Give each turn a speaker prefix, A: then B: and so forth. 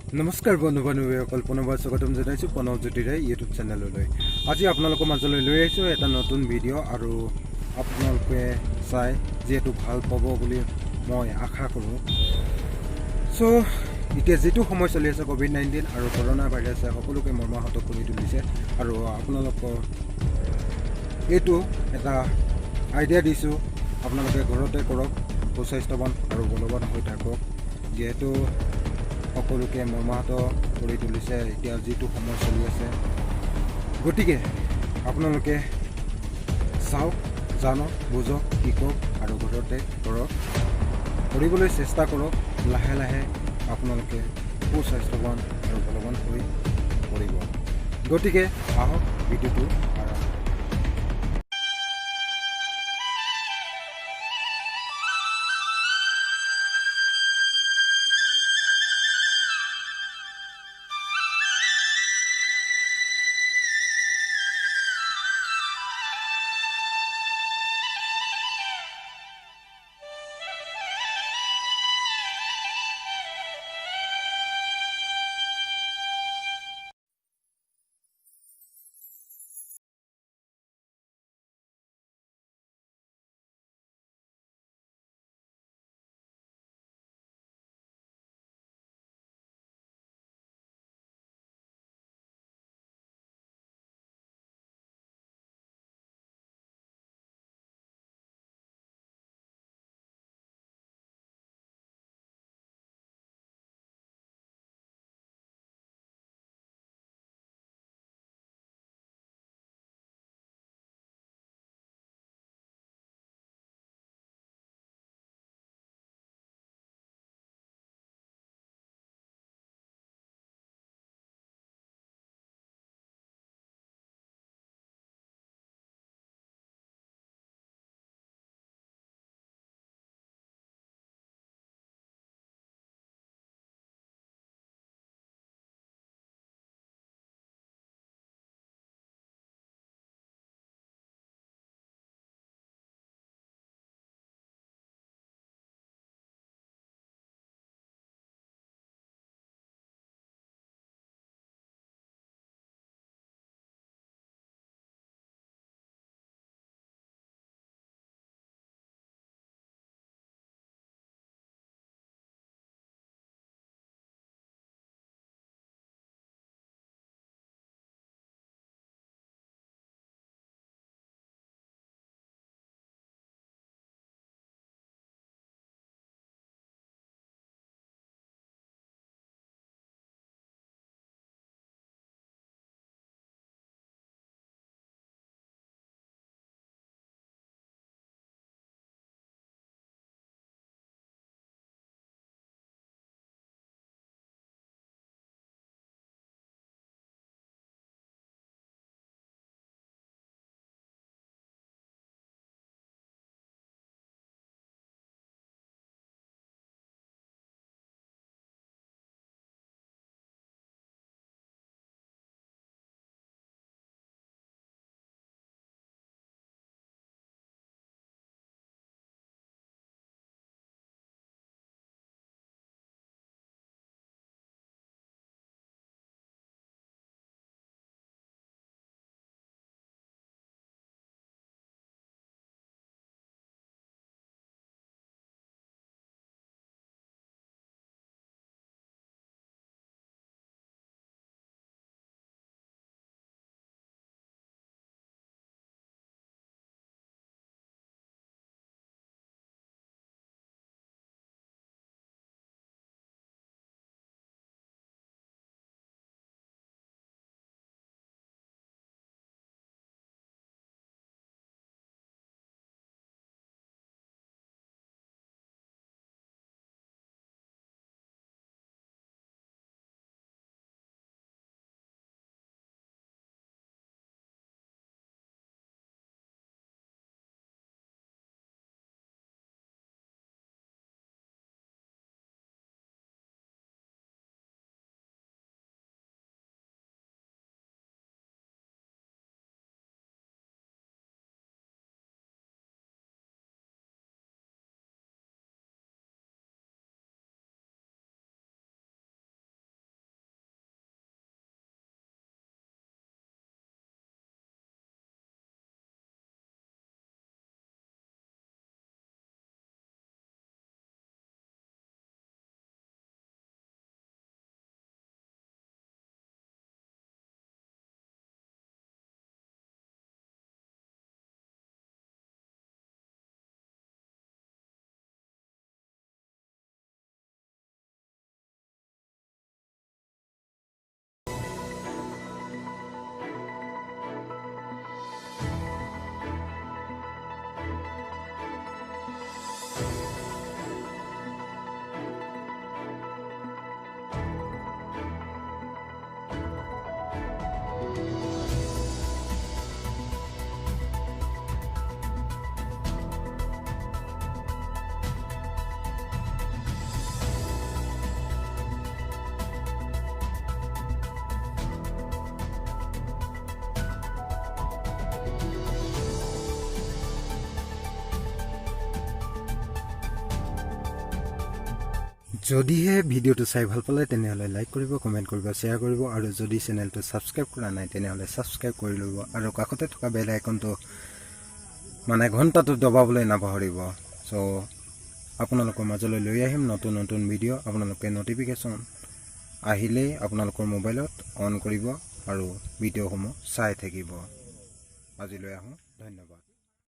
A: নমস্কাৰ বন্ধু বান্ধৱীসকল, পুনৰবাৰ স্বাগতম জনাইছোঁ প্ৰণবজ্যোতিৰাই ইউটিউব চেনেললৈ। আজি আপোনালোকৰ মাজলৈ লৈ আহিছোঁ এটা নতুন ভিডিঅ' আৰু আপোনালোকে চাই যিহেতু ভাল পাব বুলি মই আশা কৰোঁ। চ' এতিয়া যিটো সময় চলি আছে ক'ভিড-19 আৰু কৰোণা ভাইৰাছে সকলোকে মৰ্মাহত কৰি তুলিছে আৰু আপোনালোকৰ এইটো এটা আইডিয়া দিছোঁ, আপোনালোকে ঘৰতে কৰক, সুস্বাস্থ্যৱান আৰু বলৱান হৈ থাকক। যিহেতু সকলোকে মৰ্মাহত কৰি তুলিছে এতিয়া যিটো সময় চলি আছে, গতিকে আপোনালোকে চাওক, জানক, বুজক, শিকক আৰু ঘৰতে কৰক, কৰিবলৈ চেষ্টা কৰক। লাহে লাহে আপোনালোকে সুস্বাস্থ্যৱান আৰু বলৱান হৈ পৰিব। গতিকে আহক ভিডিঅ'টো যদিহে ভিডিঅ'টো চাই ভাল পালে তেনেহ'লে লাইক কৰিব, কমেণ্ট কৰিব, শ্বেয়াৰ কৰিব আৰু যদি চেনেলটো ছাবস্ক্ৰাইব কৰা নাই তেনেহ'লে ছাবস্ক্ৰাইব কৰি ল'ব আৰু কাষতে থকা বেল আইকনটো মানে ঘণ্টাটো দবাবলৈ নাপাহৰিব। চ' আপোনালোকৰ মাজলৈ লৈ আহিম নতুন নতুন ভিডিঅ'। আপোনালোকে নটিফিকেশ্যন আহিলেই আপোনালোকৰ মোবাইলত অন কৰিব আৰু ভিডিঅ'সমূহ চাই থাকিব। আজিলৈ আহোঁ, ধন্যবাদ।